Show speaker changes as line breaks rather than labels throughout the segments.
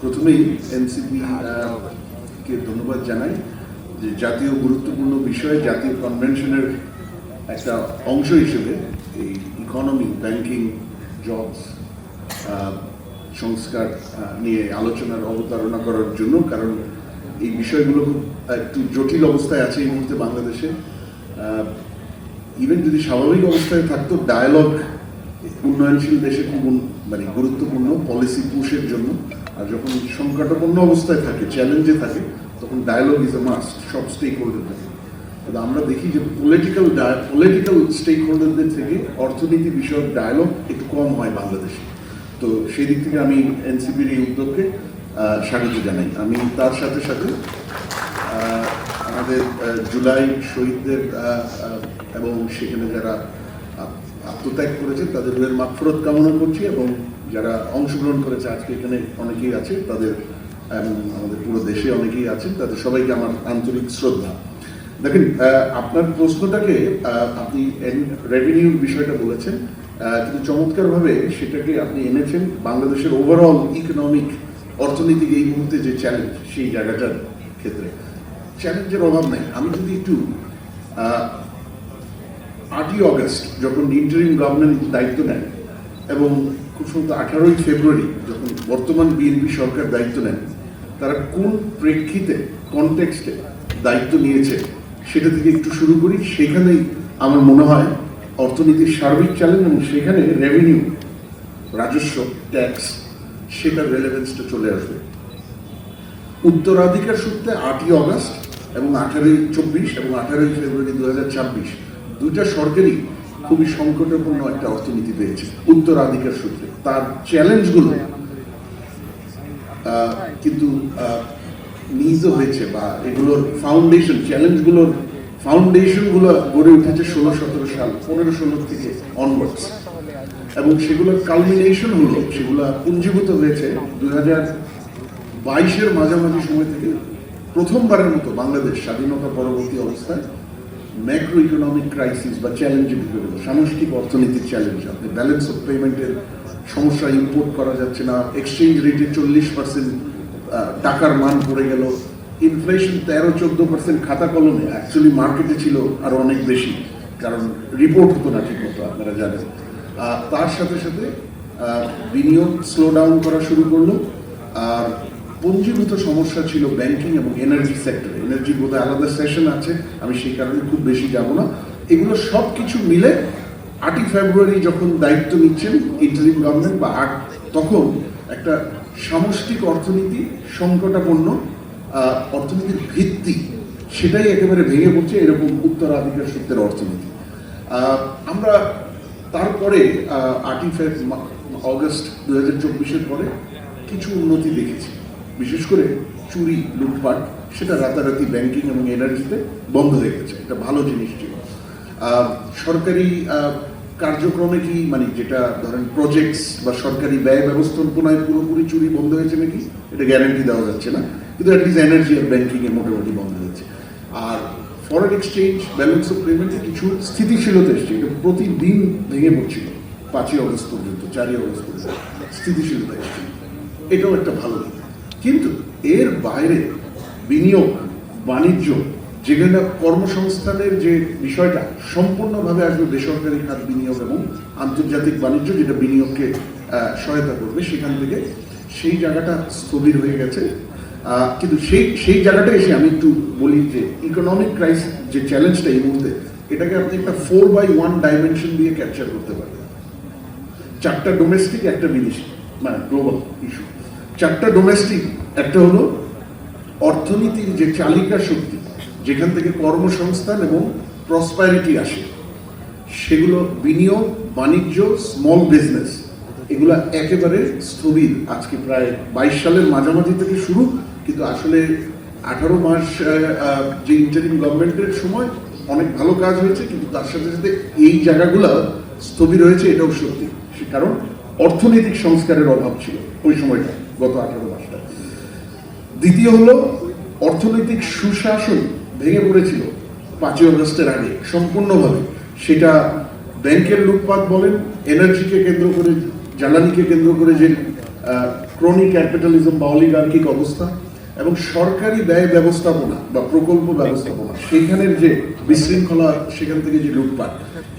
প্রথমেই এনসিপি কে ধন্যবাদ জানাই যে জাতীয় গুরুত্বপূর্ণ বিষয় জাতীয় কনভেনশনের একটা অংশ হিসেবে এই ইকোনমি, ব্যাংকিং, জবস সংস্কার নিয়ে আলোচনার অবতারণা করার জন্য। কারণ এই বিষয়গুলো খুব একটু জটিল অবস্থায় আছে এই মুহূর্তে বাংলাদেশে। ইভেন যদি স্বাভাবিক অবস্থায় থাকতো, ডায়ালগ উন্নয়নশীল দেশে খুব গুরুত্বপূর্ণ পলিসি পুশের জন্য। আর যখন সংকটাপন্ন অবস্থায় থাকে, চ্যালেঞ্জে থাকে, তখন ডায়ালগ ইজ এ মাস্ট সব স্টেক হোল্ডারদের। কিন্তু আমরা দেখি যে পলিটিক্যাল স্টেক হোল্ডারদের থেকে অর্থনীতি বিষয়ক ডায়ালগ একটু কম হয় বাংলাদেশে। তো সেই দিক থেকে আমি এনসিপির এই উদ্যোগকে স্বাগত জানাই। আমি তার সাথে সাথে আমাদের জুলাই শহীদদের এবং সেখানে যারা আত্মত্যাগ করেছে তাদের রুহের মাগফিরাত কামনা করছি, এবং যারা অংশগ্রহণ করেছে আজকে এখানে অনেকেই আছে, তাদের আমাদের পুরো দেশে অনেকেই আছেন, তাদের সবাইকে আমার আন্তরিক শ্রদ্ধা। দেখেন, আপনার প্রশ্নটাকে আপনি রেভিনিউর বিষয়টা বলেছেন, কিন্তু চমৎকারভাবে সেটাকে আপনি এনেছেন বাংলাদেশের ওভারঅল ইকোনমিক অর্থনৈতিক এই মুহূর্তে যে চ্যালেঞ্জ, সেই জায়গাটার ক্ষেত্রে চ্যালেঞ্জের অভাব নেই। আমি যদি একটু 8ই অগস্ট যখন ইন্টারিম গভর্নমেন্ট দায়িত্ব নেন, এবং খুব সম্ভবত 18ই ফেব্রুয়ারি যখন বর্তমান বিএনপি সরকার দায়িত্ব নেন, তারা কোন প্রেক্ষিতে, কনটেক্সটে দায়িত্ব নিয়েছে সেটা থেকে একটু শুরু করি। সেখানেই আমার মনে হয় অর্থনীতির সার্বিক চ্যালেঞ্জ, এবং সেখানে রেভিনিউ, রাজস্ব, ট্যাক্স, সেটার রেলেভেন্সটা চলে আসবে। উত্তরাধিকার সূত্রে 8ই অগস্ট এবং 1824 এবং 18ই ফেব্রুয়ারি 2026 দুইটা সরকারই খুবই সংকটপূর্ণ একটা অর্থনীতি পেয়েছে উত্তরাধিকার সূত্রে। তার চ্যালেঞ্জগুলো কিন্তু নিজও হয়েছে, বা এগুলোর ফাউন্ডেশন, চ্যালেঞ্জগুলোর ফাউন্ডেশনগুলো গড়ে উঠেছে 16-17 সাল, 15-16 থেকে অনওয়ার্ডস, এবং সেগুলোর কালমিনেশন হলো, সেগুলো পুঞ্জীভূত হয়েছে 2022-এর মাঝামাঝি সময় থেকে। প্রথমবারের মতো বাংলাদেশ স্বাধীনতা পরবর্তী অবস্থায় ম্যাক্রো ইকোনমিক ক্রাইসিস বা চ্যালেঞ্জে ঢুকে গেল, সামষ্টিক অর্থনীতির চ্যালেঞ্জ। আপনি ব্যালেন্স অফ পেমেন্টের সমস্যা, ইম্পোর্ট করা যাচ্ছে না, এক্সচেঞ্জ রেটে 40% টাকার মান পড়ে গেল, ইনফ্লেশন 13-14% খাতা কলমে, অ্যাকচুয়ালি মার্কেটে ছিল আরো অনেক বেশি, কারণ রিপোর্ট হতো না ঠিক মতো, আপনারা জানেন। তার সাথে সাথে বিনিয়োগ স্লো ডাউন করা শুরু করলো। আর পুঞ্জীভূত সমস্যা ছিল ব্যাংকিং এবং এনার্জি সেক্টরে। এনার্জি বোধহয় আলাদা সেশন আছে, আমি সেই কারণে খুব বেশি যাব না। এগুলো সব কিছু মিলে 8ই ফেব্রুয়ারি যখন দায়িত্ব নিচ্ছেন ইন্টারিম গভর্নমেন্ট, বা তখন একটা সামষ্টিক অর্থনীতি, সংকটাপন্ন অর্থনীতির ভিত্তি, সেটাই একেবারে ভেঙে পড়ছে এরকম উত্তরাধিকার সূত্রের অর্থনীতি। আমরা তারপরে 8ই অগস্ট 2024-এর পরে কিছু উন্নতি দেখেছি, বিশেষ করে চুরি, লুটপাট, সেটা রাতারাতি ব্যাংকিং এবং এনার্জিতে বন্ধ হয়ে গেছে। এটা ভালো জিনিস ছিল। সরকারি কার্যক্রমে কি, যেটা ধরেন প্রজেক্টস বা সরকারি ব্যয় ব্যবস্থাপনায় পুরোপুরি চুরি বন্ধ হয়েছে নাকি এটা গ্যারান্টি দেওয়া যাচ্ছে না, কিন্তু অ্যাটলিস্ট এনার্জি আর ব্যাংকিং এ মোটামুটি বন্ধ হয়েছে। আর ফরেন এক্সচেঞ্জ, ব্যালেন্স অফ পেমেন্টে কিছু স্থিতিশীলতা এসছে। এটা প্রতিদিন ভেঙে পড়ছিল 5ই অগস্ট পর্যন্ত, 4ই অগস্ট পর্যন্ত স্থিতিশীলতা এসছে, এটাও একটা ভালো দিক। কিন্তু এর বাইরে বিনিয়োগ, বাণিজ্য, যেখানে কর্মসংস্থানের যে বিষয়টা সম্পূর্ণভাবে আসবে বেসরকারি খাত বিনিয়োগ এবং আন্তর্জাতিক বাণিজ্য, যেটা বিনিয়োগকে সহায়তা করবে, সেখান থেকে সেই জায়গাটা স্থবির হয়ে গেছে। কিন্তু সেই জায়গাটা এসে আমি একটু বলি যে ইকোনমিক ক্রাইসিস যে চ্যালেঞ্জটা এই মুহূর্তে, এটাকে আপনি একটা 4x1 ডাইমেনশন দিয়ে ক্যাপচার করতে পারবেন। 4টা ডোমেস্টিক, একটা বিদেশি, গ্লোবাল ইস্যু। 4টা ডোমেস্টিক, একটা হলো অর্থনীতির যে চালিকা শক্তি, যেখান থেকে কর্মসংস্থান এবং প্রসপারিটি আসে, সেগুলো বিনিয়োগ, বাণিজ্য, স্মল বিজনেস, এগুলো একেবারে স্থবির। আজকে প্রায় 22 সালের মাঝামাঝি থেকে শুরু, কিন্তু আসলে 18 মাস যে ইন্টারিম গভর্নমেন্টের সময় অনেক ভালো কাজ হয়েছে, কিন্তু তার সাথে সাথে এই জায়গাগুলো স্থবির হয়েছে, এটাও সত্যি। কারণ অর্থনৈতিক সংস্কারের অভাব ছিল ওই সময়টা, গত 18 মাসটা। দ্বিতীয় হলো অর্থনৈতিক সুশাসন ভেঙে পড়েছিল 5ই অগস্টের আগে সম্পূর্ণভাবে। সেটা ব্যাংকের লুটপাট বলেন, এনার্জিকে কেন্দ্র করে, জ্বালানিকে কেন্দ্র করে যে ক্রনিক ক্যাপিটালিজম বা অলিগার্কিক অবস্থা এবং সরকারি ব্যয় ব্যবস্থাপনা বা প্রকল্প ব্যবস্থাপনা সেখানের যে বিশৃঙ্খলা, সেখান থেকে যে লুটপাট,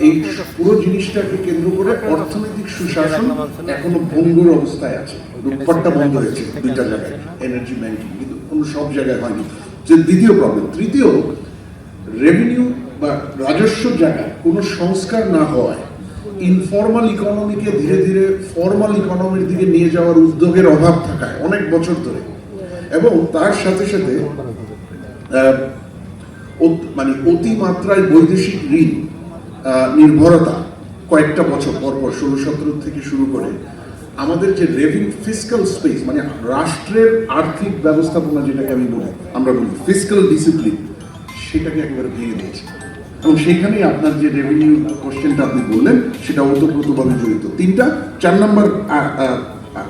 এই পুরো জিনিসটাকে কেন্দ্র করে অর্থনৈতিক সুশাসন এখনো ভঙ্গুর অবস্থায় আছে। লুটপাটটা বন্ধ হয়েছে দুইটা জায়গায়, এনার্জি, ব্যাংকিং, কিন্তু কোনো সব জায়গায় হয়নি। যে দ্বিতীয় প্রবলেম। তৃতীয়, রেভিনিউ বা রাজস্ব জায়গায় কোনো সংস্কার না হওয়ায় ইনফর্মাল ইকোনমিকে ধীরে ধীরে ফর্মাল ইকোনমির দিকে নিয়ে যাওয়ার উদ্যোগের অভাব থাকায় অনেক বছর ধরে, এবং তার সাথে সাথে মানে অতিমাত্রায় বৈদেশিক ঋণ নির্ভরতা কয়েকটা বছর পরপর 16-17 থেকে শুরু করে আমাদের যে রেভিনিউ ফিসক্যাল স্পেস, মানে রাষ্ট্রের আর্থিক ব্যবস্থাপনা যেটাকে আমরা বলি ফিসক্যাল ডিসিপ্লিন, সেটাকে একেবারে ভেঙে দিয়েছে। এবং সেখানেই আপনার যে রেভিনিউ কোশ্চেনটা আপনি বললেন সেটা ওতপ্রোতভাবে জড়িত। 4 নম্বর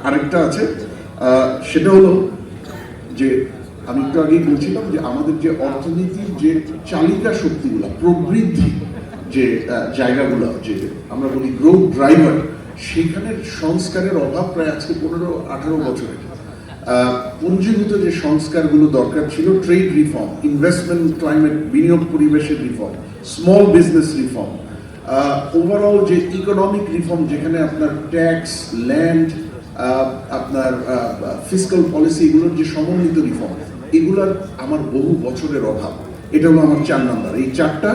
আরেকটা আছে, সেটা হলো যে আমি একটু আগেই বলছিলাম যে আমাদের যে অর্থনীতির যে চালিকা শক্তিগুলো, প্রবৃদ্ধি যে জায়গাগুলো, যে আমরা বলি গ্রোথ ড্রাইভার, সেখানের সংস্কারের অভাব প্রায় আজকে 15-18 বছরের। পুঞ্জীভূত যে সংস্কারগুলো দরকার ছিল, ট্রেড রিফর্ম, ইনভেস্টমেন্ট ক্লাইমেট, বিনিয়োগ পরিবেশের reform, small business reform, overall যে ইকোনমিক রিফর্ম, যেখানে আপনার ট্যাক্স, ল্যান্ড, আপনার ফিসক্যাল পলিসি, এগুলোর যে সমন্বিত রিফর্ম, এগুলার আমার বহু বছরের অভাব। এটা হলো আমার 4 নাম্বার। এই 4টা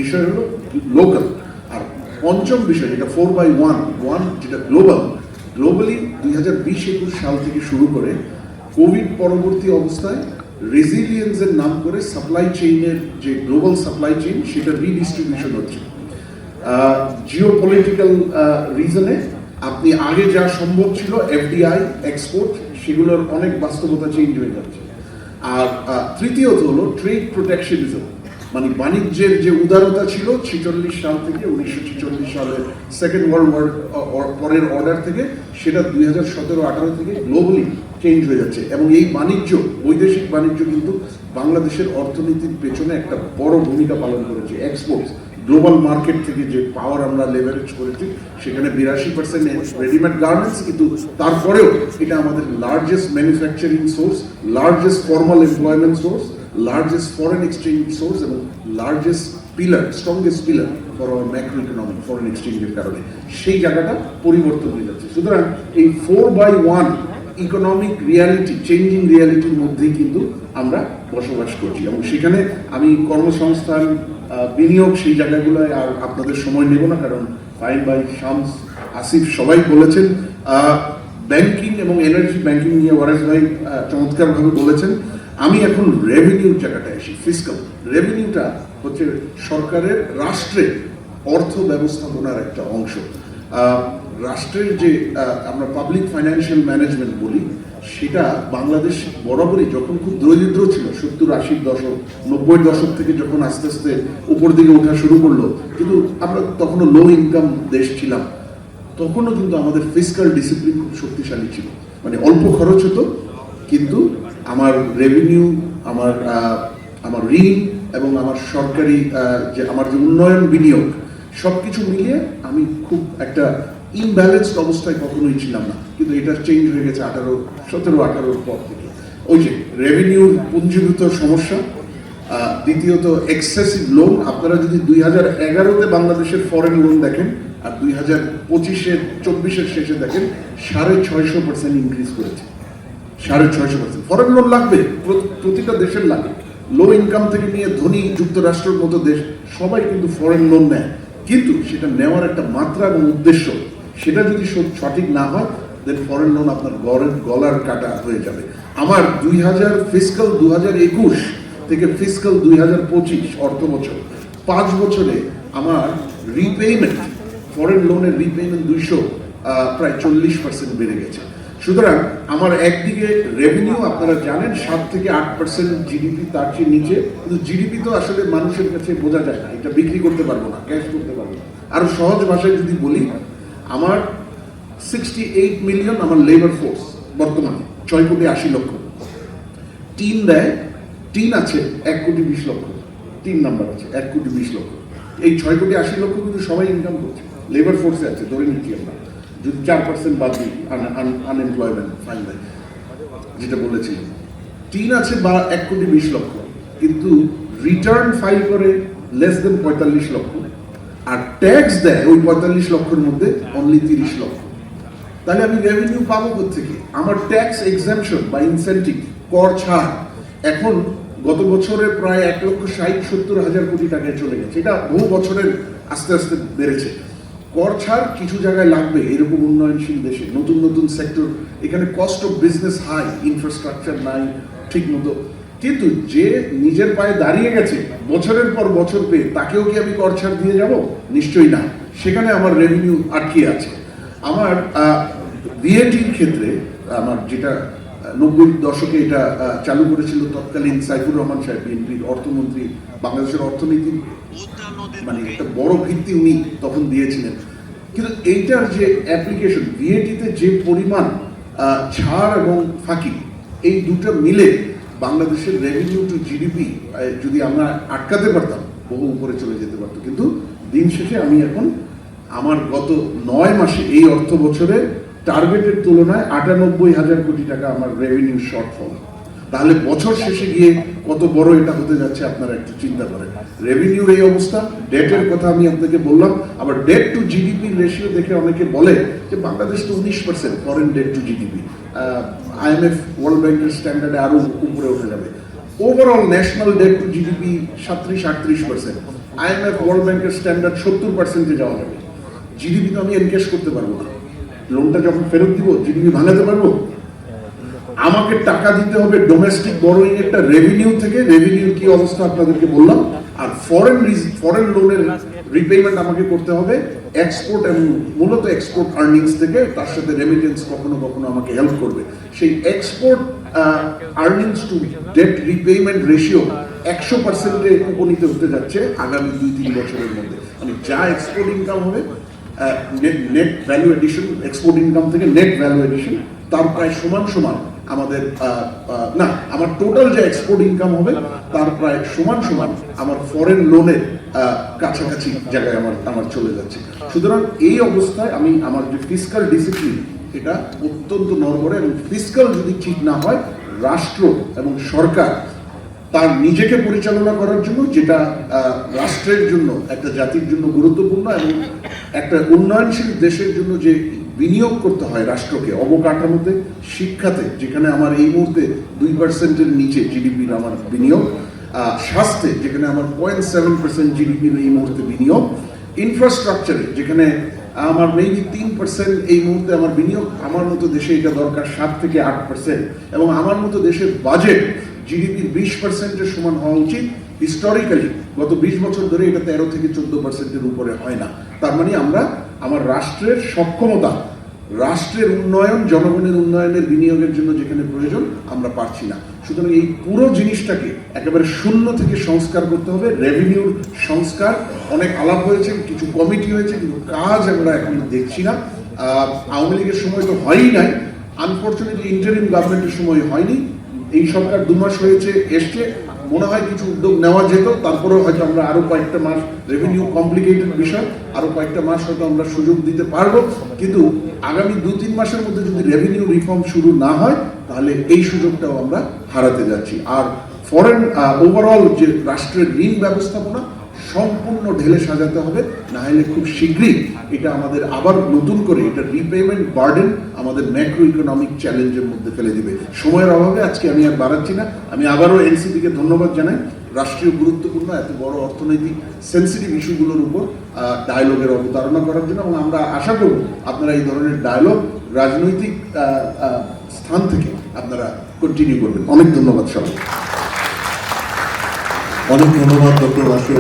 বিষয় হলো লোকাল। আর পঞ্চম বিষয় যেটা 4x1, যেটা গ্লোবালি 2020-21 সাল থেকে শুরু করে কোভিড পরবর্তী অবস্থায় রেজিলিয়েন্সের নাম করে সাপ্লাই চেইনের যে গ্লোবাল সাপ্লাই চেইন, সেটা রিডিস্ট্রিবিউশন হচ্ছে। জিওপলিটিক্যাল রিজনে আপনি আগে যা সম্ভব ছিল এফডিআই, এক্সপোর্ট, সেগুলোর অনেক বাস্তবতা চেঞ্জ হয়ে যাচ্ছে। আর তৃতীয়ত হলো ট্রেড প্রোটেকশনিজম, মানে বাণিজ্যের যে উদারতা ছিল 46 সাল থেকে 1946 সালের সেকেন্ড ওয়ার্ল্ড ওয়ার পরের অর্ডার থেকে, সেটা 2017-18 থেকে গ্লোবালি চেঞ্জ হয়ে যাচ্ছে। এবং এই বাণিজ্য, বৈদেশিক বাণিজ্য কিন্তু বাংলাদেশের অর্থনীতির পেছনে একটা বড় ভূমিকা পালন করেছে। এক্সপোর্ট, গ্লোবাল মার্কেট থেকে যে পাওয়ার আমরা লেভারেজ করেছি, সেখানে 82% রেডিমেড গার্মেন্টস, কিন্তু তারপরেও এটা আমাদের largest manufacturing source, largest formal employment source, largest foreign exchange source এবং largest pillar, strongest pillar for our macro economic foreign এক্সচেঞ্জের কারণে সেই জায়গাটা পরিবর্তন হয়ে যাচ্ছে। সুতরাং এই 4x1 ইকোনমিক রিয়ালিটি, চেঞ্জিং রিয়ালিটির মধ্যেই কিন্তু আমরা বসবাস করছি। এবং সেখানে আমি কর্মসংস্থান, বিনিয়োগ, সেই জায়গাগুলোয় আর আপনাদের সময় নেব না, কারণ ফাইন ভাই, শামস, আসিফ সবাই বলেছেন। ব্যাংকিং এবং এনার্জি, ব্যাংকিং নিয়ে ওয়ারেস ভাই চমৎকারভাবে বলেছেন। আমি এখন রেভিনিউর জায়গাটায় আসি। ফিসক্যাল রেভিনিউটা হচ্ছে সরকারের, রাষ্ট্রের অর্থ ব্যবস্থাপনার একটা অংশ। রাষ্ট্রের যে আমরা পাবলিক ফাইন্যান্সিয়াল ম্যানেজমেন্ট বলি, সেটা বাংলাদেশ বরাবরই যখন খুব দরিদ্র ছিল, 70-80 দশক, 90 দশক থেকে যখন আস্তে আস্তে উপর দিকে ওঠা শুরু করলো, কিন্তু আমরা তখনও লো ইনকাম দেশ ছিলাম, তখনও কিন্তু আমাদের ফিসক্যাল ডিসিপ্লিন খুব শক্তিশালী ছিল। মানে অল্প খরচ হতো, কিন্তু আমার রেভিনিউ, আমার ঋণ এবং আমার সরকারি যে আমার যে উন্নয়ন, বিনিয়োগ, সবকিছু মিলিয়ে আমি খুব একটা ইমব্যালেন্সড অবস্থায় কখনোই ছিলাম না। কিন্তু এটা চেঞ্জ হয়ে গেছে 17-18 পর থেকে। ওই যে রেভিনিউর পুঞ্জীভূত সমস্যা, দ্বিতীয়ত এক্সেসিভ লোন। আপনারা যদি 2011-তে বাংলাদেশের ফরেন লোন দেখেন আর 2025-24 শেষে দেখেন, 650% ইনক্রিজ করেছে। 650% ফরেন লোন লাগবে, প্রতিটা দেশের লাগে। লো ইনকাম থেকে নিয়ে ধনী যুক্তরাষ্ট্রের মতো দেশ সবাই কিন্তু ফরেন লোন নেয়, কিন্তু সেটা নেওয়ার একটা মাত্রা এবং উদ্দেশ্য, সেটা যদি সঠিক না হয়, দেন ফরেন লোন আপনার গলার কাটা হয়ে যাবে। আমার 2021 থেকে ফিসক্যাল 2025 অর্থ বছর, 5 বছরে আমার রিপেমেন্ট, ফরেন লোনের রিপেমেন্ট প্রায় 40% বেড়ে গেছে। সুতরাং আমার একদিকে রেভিনিউ, আপনারা জানেন 7-8% জিডিপি, তার চেয়ে নিচে, কিন্তু জিডিপি তো আসলে মানুষের কাছে বোঝা যায় না, এটা বিক্রি করতে পারবো না, ক্যাশ করতে পারবো না। আর সহজ ভাষায় যদি বলি, আমার 68 মিলিয়ন আমার লেবার ফোর্স বর্তমানে, 6,80,00,000। টিন দেয়, টিন আছে 1,20,00,000, 3 নাম্বার আছে 1,20,00,000। এই 6,80,00,000 কিন্তু সবাই ইনকাম করছে, লেবার ফোর্সে আছে, ধরে নিচ্ছি আমরা। যদি 4% বাদ দিই আনএমপ্লয়মেন্ট ফাইন বাই যেটা বলেছিলেন, টিন আছে 1,20,00,000, কিন্তু রিটার্ন ফাইল করে লেস দেন 45 লক্ষ, আর ট্যাক্স দেয় ওই 45 লক্ষের মধ্যে অনলি 30 লক্ষ। তাহলে আমি রেভিনিউ পাবো কোথেকে? আমার ট্যাক্স এক্সাম্পশন বা ইনসেন্টিভ, কর ছাড় এখন গত বছরে প্রায় 1,60,70,000 কোটি টাকায় চলে গেছে। এটা বহু বছরের আস্তে আস্তে বেড়েছে। কর ছাড় কিছু জায়গায় লাগবে, এরকম উন্নয়নশীল দেশে নতুন নতুন সেক্টর, এখানে cost of business high, infrastructure নাই ঠিক মতো, কিন্তু যে নিজের পায়ে দাঁড়িয়ে গেছে বছরের পর বছর পেয়ে, তাকেও কি আমি কর ছাড় দিয়ে যাব? নিশ্চয়ই না। সেখানে আমার রেভিনিউ আটকে আছে। আমার বিএটির ক্ষেত্রে আমার যেটা 90 দশকে এটা চালু করেছিল তৎকালীন সাইফুর রহমান সাহেব, বিএনপির অর্থমন্ত্রী, বাংলাদেশের অর্থনীতির মানে একটা বড় ভিত্তি উনি তখন দিয়েছিলেন। কিন্তু এইটার যে অ্যাপ্লিকেশন, বিএটিতে যে পরিমাণ ছাড় এবং ফাঁকি, এই দুটো মিলে বাংলাদেশের রেভিনিউ টু জিডিপি যদি আমরা আটকাতে পারতাম, বহু উপরে চলে যেতে পারতো। কিন্তু দিন শেষে আমি এখন আমার গত 9 মাসে এই অর্থ বছরে টার্গেটের তুলনায় 98,000 কোটি টাকা আমার রেভিনিউ শর্টফল। তাহলে বছর শেষে গিয়ে কত বড় এটা হতে যাচ্ছে আপনারা একটু চিন্তা করেন। রেভিনিউর এই অবস্থা, ডেটের কথা আমি আপনাকে বললাম, আবার ডেট টু জিডিপি রেশিও দেখে অনেকে বলে যে বাংলাদেশ তো 19% foreign debt to GDP, IMF world ব্যাংকের স্ট্যান্ডার্ডে আরো উপরে উঠে যাবে। Overall national debt to GDP 37-38%, IMF world ব্যাংকের স্ট্যান্ডার্ড 70%-এ যাওয়া যাবে। জিডিপি তো আমি এনকেশ করতে পারবো না, লোনটা যখন ফেরত দিব জিডিপি ভাঙাতে পারবো? আমাকে টাকা দিতে হবে ডোমেস্টিক বরোইং একটা রেভিনিউ থেকে। রেভিনিউর কি অবস্থা আপনাদেরকে বললাম। আর ফরেন লোনের রিপেমেন্ট আমাকে করতে হবে এক্সপোর্ট এবং মূলত এক্সপোর্ট আর্নিংস থেকে, তার সাথে রেমিটেন্স কখনো কখনো আমাকে হেল্প করবে। সেই export earnings to debt repayment ratio 100%-এ উপনীত হতে যাচ্ছে আগামী 2-3 বছরের মধ্যে। মানে যা এক্সপোর্ট ইনকাম হবে, net value addition, export income থেকে নেট ভ্যালু এডিশন, তার প্রায় সমান সমান আমাদের না, আমার টোটাল যে এক্সপোর্ট ইনকাম হবে তার প্রায় সমান সমান আমার ফরেন লোনের কাছাকাছি জায়গায় আমার চলে যাচ্ছে। সুতরাং এই অবস্থায় আমি আমার যে ফিসকাল ডিসিপ্লিন, এটা অত্যন্ত নড়বড়ে, এবং ফিসকাল যদি ঠিক না হয়, রাষ্ট্র এবং সরকার তার নিজেকে পরিচালনা করার জন্য, যেটা রাষ্ট্রের জন্য, একটা জাতির জন্য গুরুত্বপূর্ণ, এবং একটা উন্নয়নশীল দেশের জন্য যে বিনিয়োগ করতে হয় রাষ্ট্রকে, অবকাঠামোতে, শিক্ষাতে, যেখানে আমার এই মুহূর্তে 2%-এর নিচে জিডিপির আমার বিনিয়োগ, স্বাস্থ্যে যেখানে আমার 0.7% জিডিপির এই মুহূর্তে বিনিয়োগ, ইনফ্রাস্ট্রাকচারে যেখানে আমার মেবি 3% এই মুহূর্তে আমার বিনিয়োগ, আমার মতো দেশে এটা দরকার 7-8%, এবং আমার মতো দেশের বাজেট জিডিপির 20%-এর সমান হওয়া উচিত। হিস্টোরিক্যালি গত 20 বছর ধরে এটা 13-14%-এর উপরে হয় না। তার মানে আমরা আমার রাষ্ট্রের সক্ষমতা, রাষ্ট্রের উন্নয়ন, জনগণের উন্নয়নের বিনিয়োগের জন্য যেখানে প্রয়োজন, আমরা পারছি না। সুতরাং এই পুরো জিনিসটাকে একেবারে শূন্য থেকে সংস্কার করতে হবে। রেভিনিউর সংস্কার অনেক আলাপ হয়েছে, কিছু কমিটি হয়েছে, কিন্তু কাজ আমরা এখন দেখছি না। আওয়ামী লীগের সময় তো হয়ই নাই, আনফর্চুনেটলি ইন্টারিম গভর্নমেন্টের সময় হয়নি। এই সরকার 2 মাস হয়েছে এসছে, মনে হয় কিছু উদ্যোগ নেওয়া যেত, তারপরেও হয়তো আমরা আরো কয়েকটা মাস, রেভিনিউ কমপ্লিকেটেড বিষয়, আরো কয়েকটা মাস হয়তো আমরা সুযোগ দিতে পারবো। কিন্তু আগামী 2-3 মাসের মধ্যে যদি রেভিনিউ রিফর্ম শুরু না হয়, তাহলে এই সুযোগটাও আমরা হারাতে যাচ্ছি। আর ফরেন ওভারঅল যে রাষ্ট্রের ঋণ ব্যবস্থাপনা সম্পূর্ণ ঢেলে সাজাতে হবে, না হলে খুব শীঘ্রই এটা আমাদের আবার নতুন করে এটা রিপেমেন্ট বার্ডেন আমাদের ম্যাক্রো ইকোনমিক চ্যালেঞ্জের মধ্যে ফেলে দিবে। সময়ের অভাবে আজকে আমি আর বাড়াচ্ছি না। আমি আবারও এনসিপিকে ধন্যবাদ জানাই রাষ্ট্রীয় গুরুত্বপূর্ণ এত বড় অর্থনৈতিক সেন্সিটিভ ইস্যুগুলোর উপর ডায়ালগের অবতারণা করার জন্য, এবং আমরা আশা করব আপনারা এই ধরনের ডায়ালগ রাজনৈতিক স্থান থেকে আপনারা কন্টিনিউ করবেন। অনেক ধন্যবাদ সবাই।
অনেক ধন্যবাদ ডক্টর রাশিদ।